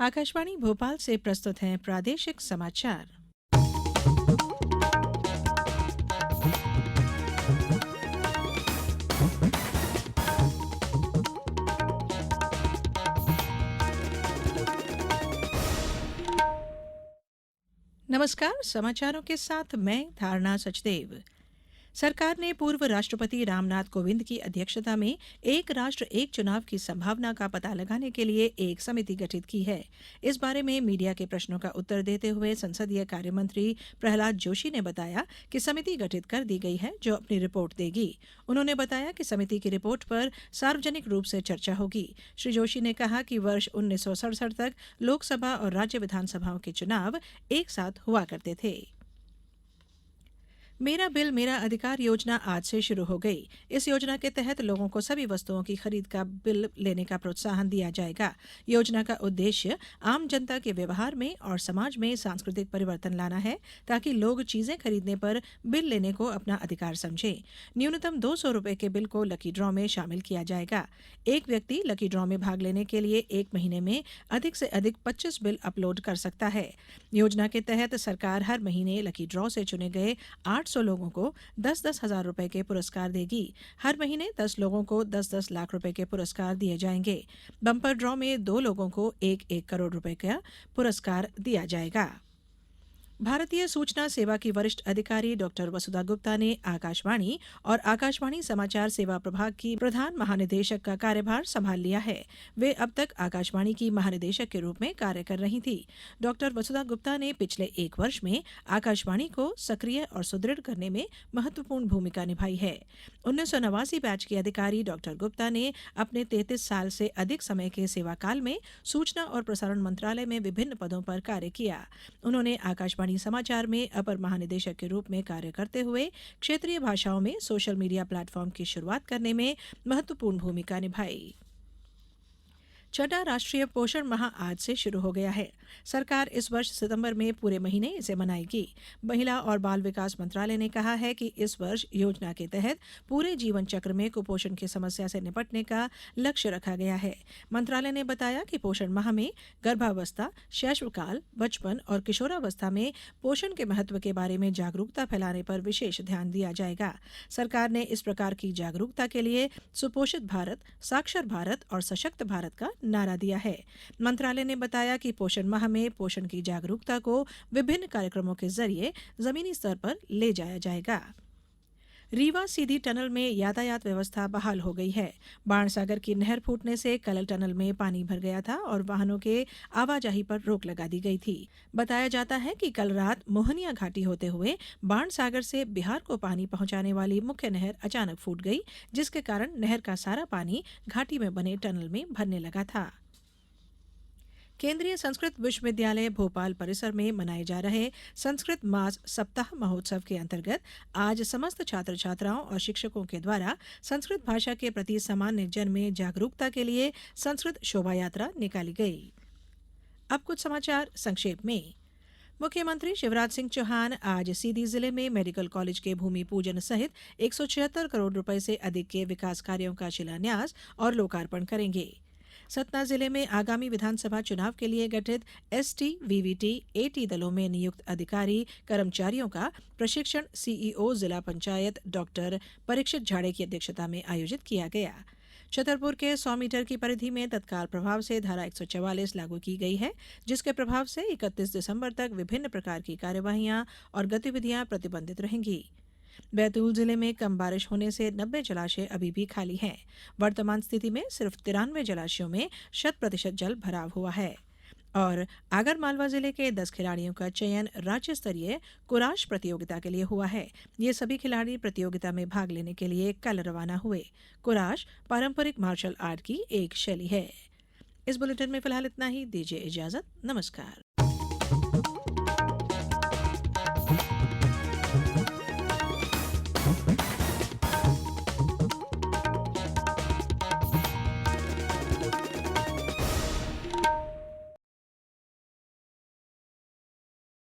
आकाशवाणी भोपाल से प्रस्तुत हैं प्रादेशिक समाचार। नमस्कार, समाचारों के साथ मैं धारणा सचदेव। सरकार ने पूर्व राष्ट्रपति रामनाथ कोविंद की अध्यक्षता में एक राष्ट्र एक चुनाव की संभावना का पता लगाने के लिए एक समिति गठित की है। इस बारे में मीडिया के प्रश्नों का उत्तर देते हुए संसदीय कार्य मंत्री प्रहलाद जोशी ने बताया कि समिति गठित कर दी गई है जो अपनी रिपोर्ट देगी। उन्होंने बताया कि समिति की रिपोर्ट पर सार्वजनिक रूप से चर्चा होगी। श्री जोशी ने कहा कि वर्ष 1967 तक लोकसभा और राज्य विधानसभाओं के चुनाव एक साथ हुआ करते थे। मेरा बिल मेरा अधिकार योजना आज से शुरू हो गई। इस योजना के तहत लोगों को सभी वस्तुओं की खरीद का बिल लेने का प्रोत्साहन दिया जाएगा। योजना का उद्देश्य आम जनता के व्यवहार में और समाज में सांस्कृतिक परिवर्तन लाना है ताकि लोग चीजें खरीदने पर बिल लेने को अपना अधिकार समझें। न्यूनतम 200 रुपए के बिल को लकी ड्रॉ में शामिल किया जाएगा। एक व्यक्ति लकी ड्रॉ में भाग लेने के लिए एक महीने में अधिक से अधिक 25 बिल अपलोड कर सकता है। योजना के तहत सरकार हर महीने लकी ड्रॉ से चुने गए 800 लोगों को 10-10 हजार रुपए के पुरस्कार देगी। हर महीने 10 लोगों को 10-10 लाख रुपए के पुरस्कार दिए जाएंगे। बम्पर ड्रॉ में 2 लोगों को 1-1 करोड़ रुपए का पुरस्कार दिया जाएगा। भारतीय सूचना सेवा की वरिष्ठ अधिकारी डॉक्टर वसुधा गुप्ता ने आकाशवाणी और आकाशवाणी समाचार सेवा प्रभाग की प्रधान महानिदेशक का कार्यभार संभाल लिया है। वे अब तक आकाशवाणी की महानिदेशक के रूप में कार्य कर रही थी। डॉक्टर वसुधा गुप्ता ने पिछले एक वर्ष में आकाशवाणी को सक्रिय और सुदृढ़ करने में महत्वपूर्ण भूमिका निभाई है। 1989 बैच की अधिकारी डॉक्टर गुप्ता ने अपने 33 साल से अधिक समय के सेवा काल में सूचना और प्रसारण मंत्रालय में विभिन्न पदों पर कार्य किया। उन्होंने आकाशवाणी समाचार में अपर महानिदेशक के रूप में कार्य करते हुए क्षेत्रीय भाषाओं में सोशल मीडिया प्लेटफॉर्म की शुरुआत करने में महत्वपूर्ण भूमिका निभाई। छठा राष्ट्रीय पोषण माह आज से शुरू हो गया है। सरकार इस वर्ष सितंबर में पूरे महीने इसे मनाएगी। महिला और बाल विकास मंत्रालय ने कहा है कि इस वर्ष योजना के तहत पूरे जीवन चक्र में कुपोषण की समस्या से निपटने का लक्ष्य रखा गया है। मंत्रालय ने बताया कि पोषण माह में गर्भावस्था, शैशवकाल, बचपन और किशोरावस्था में पोषण के महत्व के बारे में जागरूकता फैलाने पर विशेष ध्यान दिया जाएगा। सरकार ने इस प्रकार की जागरूकता के लिए सुपोषित भारत, साक्षर भारत और सशक्त भारत का नारा दिया है। मंत्रालय ने बताया कि पोषण माह में पोषण की जागरूकता को विभिन्न कार्यक्रमों के जरिए जमीनी स्तर पर ले जाया जाएगा। रीवा सीधी टनल में यातायात व्यवस्था बहाल हो गई है। बाणसागर की नहर फूटने से कलल टनल में पानी भर गया था और वाहनों के आवाजाही पर रोक लगा दी गई थी। बताया जाता है कि कल रात मोहनिया घाटी होते हुए बाणसागर से बिहार को पानी पहुंचाने वाली मुख्य नहर अचानक फूट गई, जिसके कारण नहर का सारा पानी घाटी में बने टनल में भरने लगा था। केंद्रीय संस्कृत विश्वविद्यालय भोपाल परिसर में मनाए जा रहे संस्कृत मास सप्ताह महोत्सव के अंतर्गत आज समस्त छात्र छात्राओं और शिक्षकों के द्वारा संस्कृत भाषा के प्रति सामान्य जन में जागरूकता के लिए संस्कृत शोभा यात्रा निकाली गई। अब कुछ समाचार संक्षेप में। मुख्यमंत्री शिवराज सिंह चौहान आज सीधी जिले में मेडिकल कॉलेज के भूमि पूजन सहित 176 करोड़ रुपए से अधिक के विकास कार्यों का शिलान्यास और लोकार्पण करेंगे। सतना जिले में आगामी विधानसभा चुनाव के लिए गठित एसटी, वीवीटी, एटी दलों में नियुक्त अधिकारी कर्मचारियों का प्रशिक्षण सीईओ जिला पंचायत डॉक्टर परीक्षित झाड़े की अध्यक्षता में आयोजित किया गया। छतरपुर के 100 मीटर की परिधि में तत्काल प्रभाव से धारा 144 लागू की गई है, जिसके प्रभाव से 31 दिसंबर तक विभिन्न प्रकार की कार्यवाहियां और गतिविधियां प्रतिबंधित रहेंगी। बैतूल जिले में कम बारिश होने से 90 जलाशय अभी भी खाली हैं। वर्तमान स्थिति में सिर्फ 93 जलाशयों में 100% जल भराव हुआ है। और आगरमालवा जिले के 10 खिलाड़ियों का चयन राज्य स्तरीय कुराश प्रतियोगिता के लिए हुआ है। ये सभी खिलाड़ी प्रतियोगिता में भाग लेने के लिए कल रवाना हुए। कुराश पारंपरिक मार्शल आर्ट की एक शैली है। इस बुलेटिन में फिलहाल इतना ही। दीजिए इजाजत। नमस्कार।